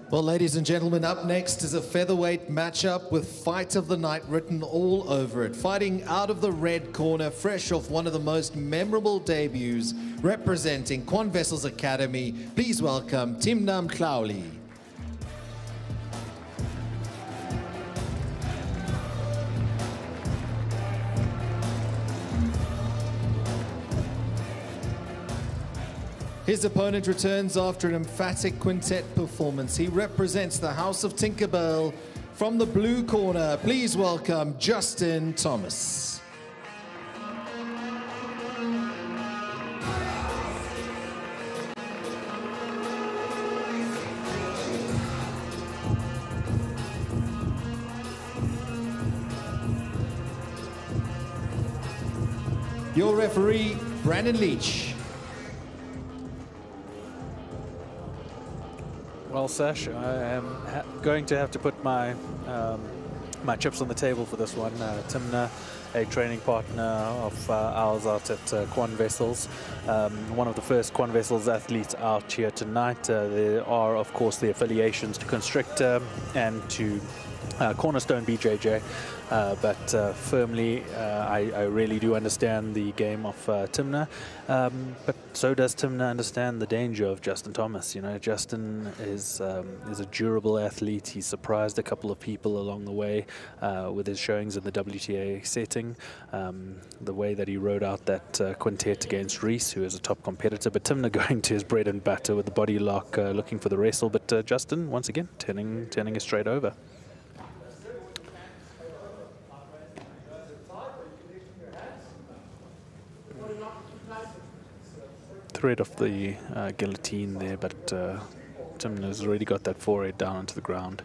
Well, ladies and gentlemen, up next is a featherweight matchup with Fight of the Night written all over it. Fighting out of the red corner, fresh off one of the most memorable debuts, representing Quan Vessels Academy, please welcome Thimna Mhlauli. His opponent returns after an emphatic quintet performance. He represents the House of Tinkerbell. From the blue corner, please welcome Justin Thomas. Your referee, Brandon Leach. Well, Sash, I am going to have to put my my chips on the table for this one. Thimna, a training partner of ours out at Quan Vessels, one of the first Quan Vessels athletes out here tonight. There are, of course, the affiliations to Constrictor and to Cornerstone BJJ, but firmly, I really do understand the game of Thimna, but so does Thimna understand the danger of Justin Thomas. You know, Justin is a durable athlete. He surprised a couple of people along the way with his showings in the WTA setting. The way that he rode out that quintet against Reese, who is a top competitor, but Thimna going to his bread and butter with the body lock, looking for the wrestle, but Justin, once again, turning it straight over. Thread of the guillotine there, but Thimna's already got that forehead down onto the ground.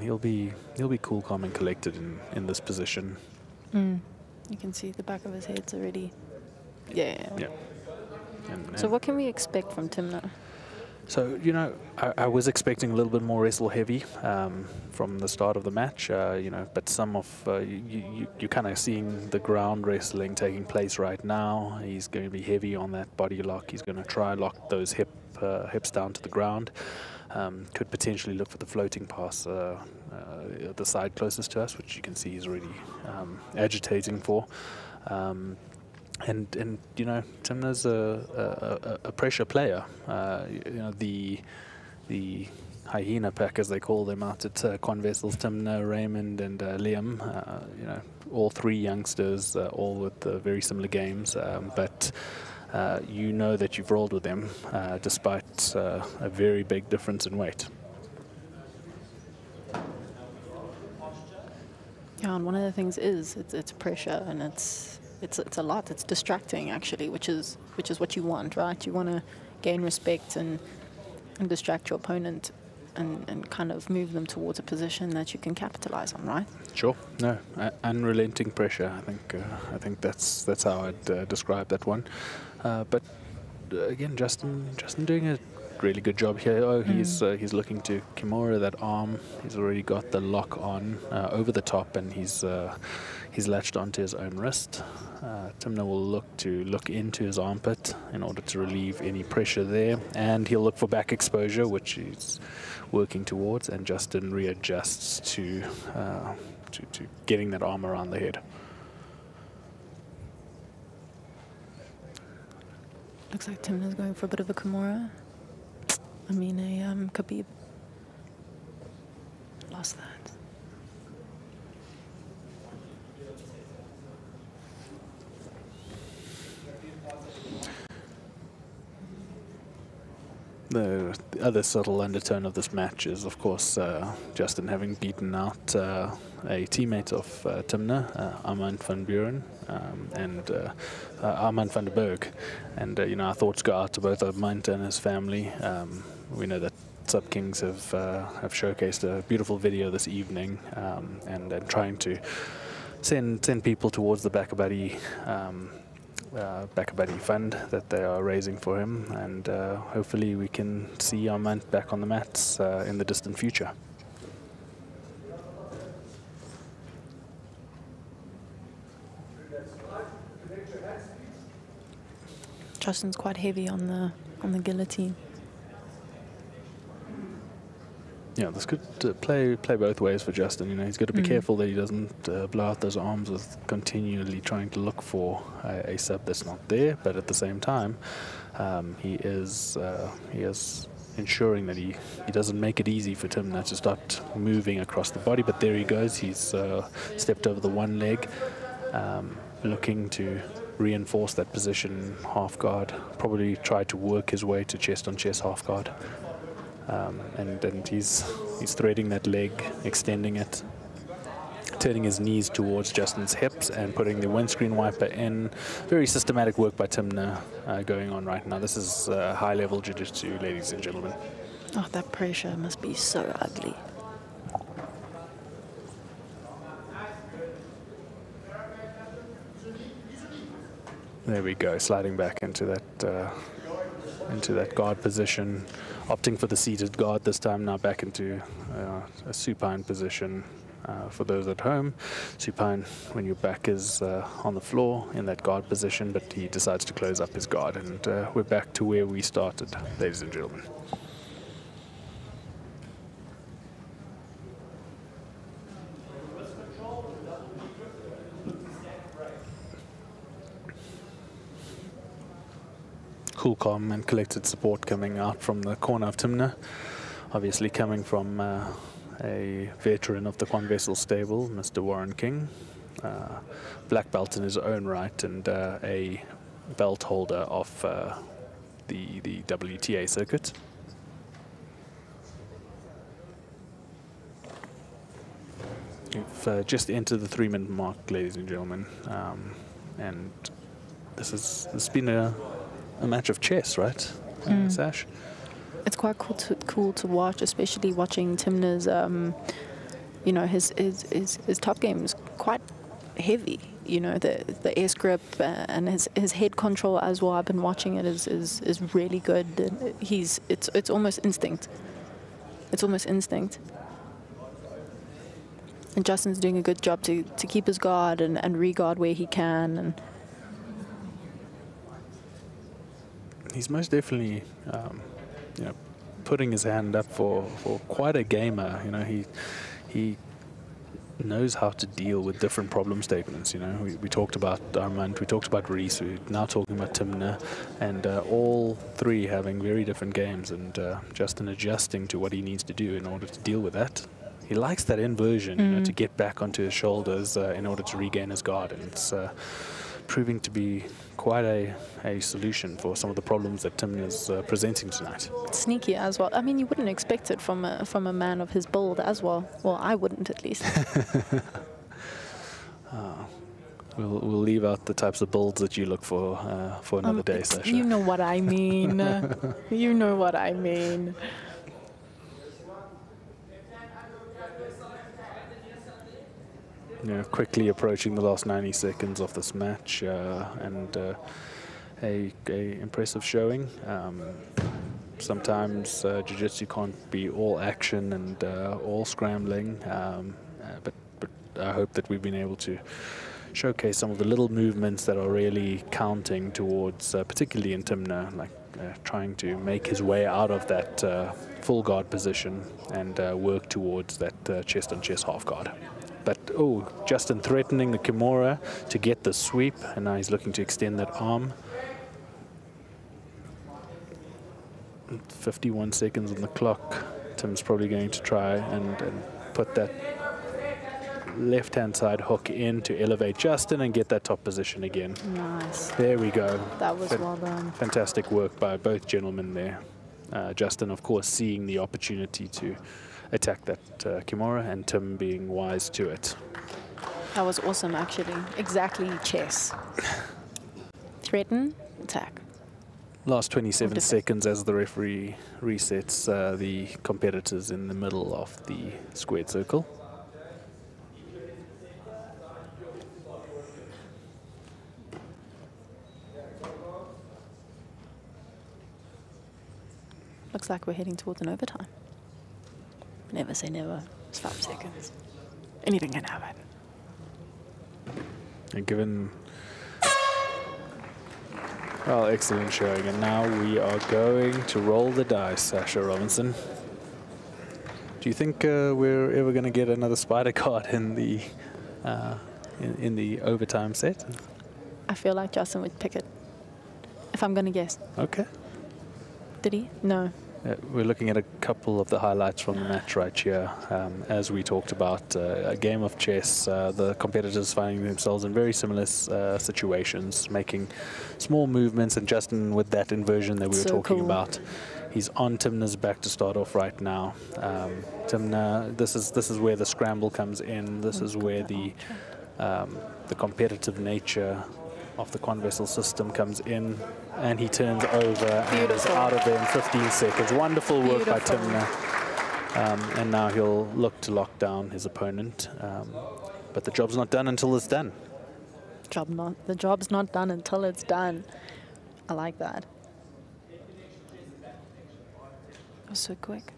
He'll be cool, calm, and collected in this position. You can see the back of his head's already. Yeah. So what can we expect from Thimna? So, you know, I was expecting a little bit more wrestle heavy from the start of the match, you know, but some of, you're kind of seeing the ground wrestling taking place right now. He's going to be heavy on that body lock. He's going to try lock those hips down to the ground. Could potentially look for the floating pass, the side closest to us, which you can see he's already agitating for. And you know, Thimna's a pressure player. You know, the hyena pack, as they call them out at Quan Vessels, Thimna, Raymond, and Liam. You know, all three youngsters, all with very similar games, but you know that you've rolled with them, despite a very big difference in weight. Yeah, and one of the things is it's pressure, and it's a lot. It's distracting, actually, which is what you want, right? You want to gain respect and distract your opponent and kind of move them towards a position that you can capitalize on, right? Sure. No, unrelenting pressure. I think that's how I'd describe that one. But again, Justin doing a really good job here. Oh, he's looking to Kimura that arm. He's already got the lock on over the top, and he's latched onto his own wrist. Thimna will look into his armpit in order to relieve any pressure there, and he'll look for back exposure, which he's working towards, and Justin readjusts to getting that arm around the head. Looks like Thimna's going for a bit of a Kimura. I mean, a Khabib. Lost that. The other subtle undertone of this match is, of course, Justin having beaten out a teammate of Thimna, Armand van Buren, and Armand van der Berg. And, you know, our thoughts go out to both Armand and his family. We know that Sub Kings have showcased a beautiful video this evening, and trying to send people towards the Back Buddy fund that they are raising for him, and hopefully we can see Armand back on the mats in the distant future. Justin's quite heavy on the guillotine. Yeah, this could play both ways for Justin. You know, he's got to be careful that he doesn't blow out those arms with continually trying to look for a sub that's not there. But at the same time, he is ensuring that he doesn't make it easy for Thimna to start moving across the body. But there he goes. He's stepped over the one leg, looking to reinforce that position half guard. Probably try to work his way to chest on chest half guard. And he's threading that leg, extending it, turning his knees towards Justin's hips and putting the windscreen wiper in. Very systematic work by Thimna going on right now. This is high-level jiu-jitsu, ladies and gentlemen. Oh, that pressure must be so ugly. There we go, sliding back into that guard position, opting for the seated guard this time, now back into a supine position. For those at home, supine when your back is on the floor in that guard position, but he decides to close up his guard, and we're back to where we started, ladies and gentlemen. Cool, calm and collected support coming out from the corner of Thimna, obviously coming from a veteran of the Quan Vessel stable, Mr. Warren King, black belt in his own right, and a belt holder of the WTA circuit. We've just entered the 3-minute mark, ladies and gentlemen, and this has been a match of chess, right, Sash? It's quite cool to watch, especially watching Thimna's. You know, his top game is quite heavy. You know, the air grip and his head control as well. I've been watching it is really good. It's almost instinct. It's almost instinct. And Justin's doing a good job to keep his guard and re-guard where he can. And he's most definitely, you know, putting his hand up for quite a gamer. You know, he knows how to deal with different problem statements. You know, we talked about Armand, we talked about Reese, we're now talking about Thimna, and all three having very different games, and Justin adjusting to what he needs to do in order to deal with that. He likes that inversion, you know, to get back onto his shoulders in order to regain his guard, and it's proving to be quite a solution for some of the problems that Thimna's presenting tonight. Sneaky as well. I mean, you wouldn't expect it from a man of his build as well. Well, I wouldn't, at least. We'll leave out the types of builds that you look for another day, Sasha. You know what I mean. You know what I mean. You know, quickly approaching the last 90 seconds of this match, and a impressive showing. Sometimes jiu-jitsu can't be all action and all scrambling, but I hope that we've been able to showcase some of the little movements that are really counting towards, particularly in Thimna, like trying to make his way out of that full guard position and work towards that chest-on-chest half guard. But, oh, Justin threatening the Kimura to get the sweep, and now he's looking to extend that arm. 51 seconds on the clock. Tim's probably going to try and put that left-hand side hook in to elevate Justin and get that top position again. Nice. There we go. That was well done. Fantastic work by both gentlemen there. Justin, of course, seeing the opportunity to attack that Kimura, and Tim being wise to it. That was awesome, actually. Exactly chess. Threaten, attack. Last 27 seconds as the referee resets the competitors in the middle of the squared circle. Looks like we're heading towards an overtime. Never say never. It's 5 seconds. Anything can happen. And given... Well, excellent showing. And now we are going to roll the dice, Sasha Robinson. Do you think we're ever going to get another spider card in the in the overtime set? I feel like Justin would pick it, if I'm going to guess. Okay. Did he? No. We're looking at a couple of the highlights from the match right here. As we talked about, a game of chess, the competitors finding themselves in very similar situations, making small movements, and Justin with that inversion that we were talking about. He's on Thimna's back to start off right now. Thimna, this is where the scramble comes in. This is where the competitive nature of the Quan Vessel system comes in, and he turns over and is out of there in 15 seconds. Wonderful work by Thimna. And now he'll look to lock down his opponent. But the job's not done until it's done. The job's not done until it's done. I like that. That was so quick.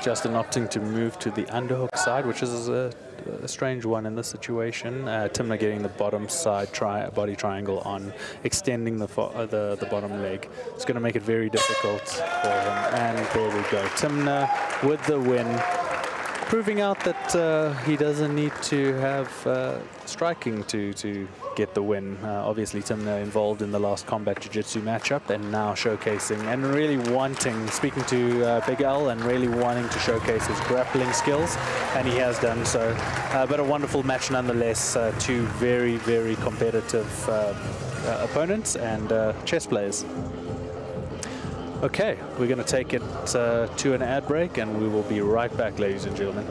Justin opting to move to the underhook side, which is a strange one in this situation. Thimna getting the bottom side body triangle on, extending the bottom leg. It's going to make it very difficult for him. And there we go. Thimna with the win, proving out that he doesn't need to have striking to get the win. Obviously, Thimna involved in the last combat jiu-jitsu matchup, and now showcasing and really wanting, speaking to Big L, and really wanting to showcase his grappling skills, and he has done so. But a wonderful match nonetheless. Two very, very competitive opponents and chess players. Okay, we're going to take it to an ad break, and we will be right back, ladies and gentlemen.